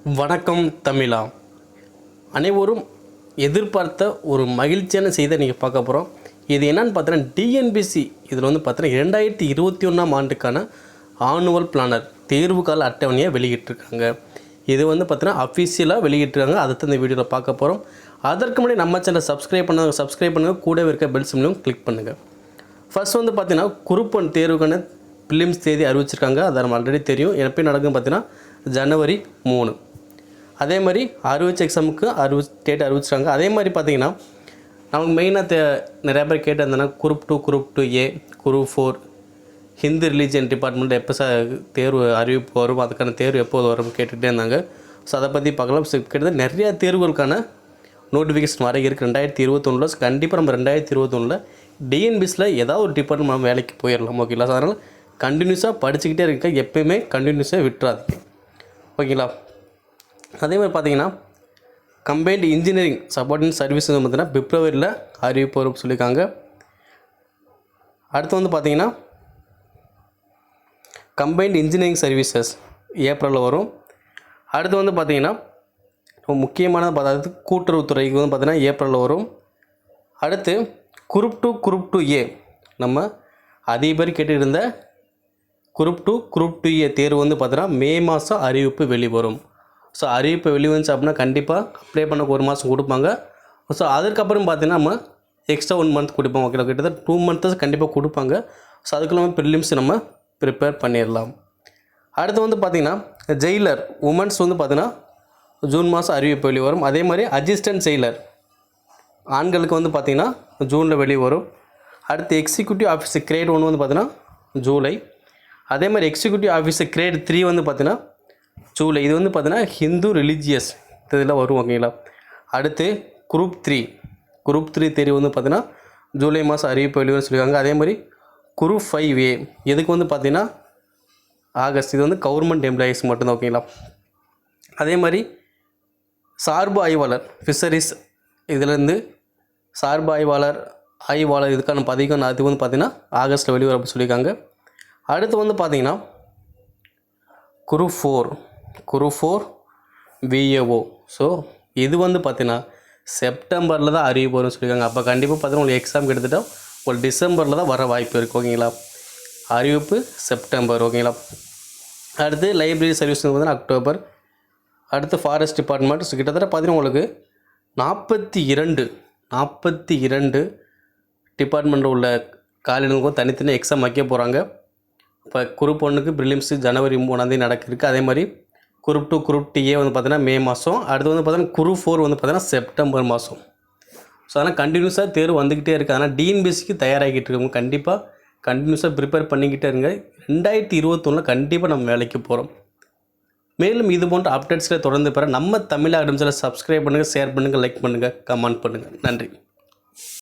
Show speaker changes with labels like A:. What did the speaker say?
A: வணக்கம் தமிழா. அனைவரும் எதிர்பார்த்த ஒரு மகிழ்ச்சியான செய்தியை நீங்கள் பார்க்க போகிறோம். இது என்னன்னு பார்த்தீங்கன்னா டிஎன்பிசி இதில் வந்து பார்த்தீங்கன்னா 2021ஆம் ஆண்டுக்கான ஆனுவல் பிளானர் தேர்வு கால அட்டவணையை வெளியிட்டிருக்காங்க. இது வந்து பார்த்தீங்கன்னா அஃபிஷியலாக வெளியிட்டிருக்காங்க. அதை தான் இந்த வீடியோவில் பார்க்க போகிறோம். அதற்கு முன்னாடி நம்ம சேனலை சப்ஸ்கிரைப் பண்ணுங்கள், கூடவே இருக்க பெல் சிம்லையும் கிளிக் பண்ணுங்கள். ஃபர்ஸ்ட் வந்து பார்த்தீங்கன்னா குரூப் 1 தேர்வுக்கான பிலிம்ஸ் தேதி அறிவிச்சிருக்காங்க. அதை நம்ம ஆல்ரெடி தெரியும். எப்போ நடக்குதுன்னு பார்த்தீங்கன்னா ஜனவரி 3. அதே மாதிரி அறிவிச்ச எக்ஸாமுக்கு டேட் அறிவிச்சிருக்காங்க. அதே மாதிரி பார்த்திங்கன்னா நமக்கு மெயினாக நிறையா பேர் கேட்டிருந்தேன்னா group 2A, group 4 Hindu religion department எப்போ தேர்வு அறிவிப்பு வரும், அதுக்கான தேர்வு எப்போது வரும் கேட்டுகிட்டே இருந்தாங்க. ஸோ அதை பற்றி பார்க்கலாம். கிட்டத்தட்ட நிறையா தேர்வுகளுக்கான நோட்டிஃபிகேஷன் வர இருக்குது 2021. கண்டிப்பாக நம்ம 2021 டிஎன்பிஎஸ்சியில் ஏதாவது ஒரு டிபார்ட்மெண்ட் நம்ம வேலைக்கு போயிடலாம். ஓகேங்களா? ஸோ அதனால் கண்டினியூஸாக படிச்சுக்கிட்டே இருக்க, எப்போயுமே கண்டினியூஸாக விட்டுறாதீங்க. ஓகேங்களா? அதே மாதிரி பார்த்தீங்கன்னா கம்பைன்டு இன்ஜினியரிங் சப்போர்ட்டிங் சர்வீஸ் வந்து பார்த்தீங்கன்னா பிப்ரவரியில் அறிவிப்பு வரும் சொல்லியிருக்காங்க. அடுத்து வந்து பார்த்தீங்கன்னா கம்பைன்டு இன்ஜினியரிங் சர்வீசஸ் ஏப்ரலில் வரும். அடுத்து வந்து பார்த்தீங்கன்னா முக்கியமானது பார்த்தா கூட்டுறவுத்துறைக்கு வந்து பார்த்தீங்கன்னா ஏப்ரலில் வரும். அடுத்து குரூப் 2A நம்ம அதிக பேர் கேட்டுகிட்டு இருந்த குரூப் 2A தேர்வு வந்து பார்த்தீங்கன்னா மே மாதம் அறிவிப்பு வெளிவரும். ஸோ அறிவிப்பு வெளிவந்துச்சு அப்படின்னா கண்டிப்பாக அப்ளை பண்ண 1 மாதம் கொடுப்பாங்க. ஸோ அதுக்கப்புறம் பார்த்தீங்கன்னா நம்ம எக்ஸ்ட்ரா 1 மந்த் கொடுப்போம். ஓகே, கிட்டத்தட்ட 2 மந்த்ஸ் கண்டிப்பாக கொடுப்பாங்க. ஸோ அதுக்குள்ள ப்ரிலிம்ஸ் நம்ம ப்ரிப்பேர் பண்ணிடலாம். அடுத்து வந்து பார்த்திங்கன்னா ஜெயிலர் உமன்ஸ் வந்து பார்த்திங்கன்னா ஜூன் மாதம் அறிவிப்பு வெளிவரும். அதே மாதிரி அசிஸ்டன்ட் ஜெயிலர் ஆண்களுக்கு வந்து பார்த்திங்கன்னா ஜூனில் வெளிவரும். அடுத்து எக்ஸிக்யூட்டிவ் ஆஃபீஸர் கிரேட் 1 வந்து பார்த்திங்கன்னா ஜூலை. அதே மாதிரி எக்ஸிக்யூட்டிவ் ஆஃபீஸர் கிரேட் 3 வந்து பார்த்திங்கன்னா ஜூலை. இது வந்து பார்த்தீங்கன்னா ஹிந்து ரிலீஜியஸ் இதில் வரும். ஓகேங்களா? அடுத்து குரூப் 3 தேர்வு வந்து பார்த்தீங்கன்னா ஜூலை மாதம் அறிவிப்பு வெளிவரும் சொல்லியிருக்காங்க. அதே மாதிரி குரூப் 5A இதுக்கு வந்து பார்த்திங்கன்னா ஆகஸ்ட். இது வந்து கவர்மெண்ட் எம்ப்ளாயீஸ் மட்டும்தான். ஓகேங்களா? அதே மாதிரி சார்பு ஆய்வாளர் ஃபிஷரிஸ் இதிலேருந்து சார்பு ஆய்வாளர் இதுக்கான பதவிக்கான அது வந்து பார்த்திங்கன்னா ஆகஸ்ட்டில் வெளிவரும் அப்படின்னு சொல்லியிருக்காங்க. அடுத்து வந்து பார்த்திங்கன்னா குரூப் 4 VAO. ஸோ இது வந்து பார்த்தீங்கன்னா செப்டம்பரில் தான் அறிவிப்பு வரும்னு சொல்லியிருக்காங்க. அப்போ கண்டிப்பாக பார்த்தீங்கன்னா உங்களுக்கு எக்ஸாம் கிட்டத்தட்ட உங்களுக்கு டிசம்பரில் தான் வர வாய்ப்பு இருக்குது. ஓகேங்களா? அறிவிப்பு செப்டம்பர். ஓகேங்களா? அடுத்து லைப்ரரி சர்வீஸ் பார்த்தீங்கன்னா அக்டோபர். அடுத்து ஃபாரஸ்ட் டிபார்ட்மெண்ட். ஸோ கிட்டத்தட்ட பார்த்தீங்கன்னா உங்களுக்கு 42 டிபார்ட்மெண்ட்டில் உள்ள காலையிலும் தனித்தனி எக்ஸாம் வைக்க போகிறாங்க. இப்போ குரூப் 1க்கு ப்ரிலிம்ஸு ஜனவரி 3 நடக்குது. அதே மாதிரி குரூப் 2A வந்து பார்த்தீங்கன்னா மே மாதம். அடுத்து வந்து பார்த்தீங்கன்னா குரூப் 4 வந்து பார்த்தீங்கன்னா செப்டம்பர் மாதம். ஸோ அதனால் கண்டினியூஸாக தேர்வு வந்துக்கிட்டே இருக்குது. அதனால் டிஎன்பிஎஸ்சிக்கு தயாராகிட்டு இருக்கவங்க கண்டிப்பாக கண்டினியூஸாக ப்ரிப்பேர் பண்ணிக்கிட்டே இருங்க. 2021 கண்டிப்பாக நம்ம வேலைக்கு போகிறோம். மேலும் இது போன்ற அப்டேட்ஸில் தொடர்ந்து பெற நம்ம தமிழ் அகாடமிஸில் சப்ஸ்கிரைப் பண்ணுங்கள், ஷேர் பண்ணுங்கள், லைக் பண்ணுங்கள், கமெண்ட் பண்ணுங்கள். நன்றி.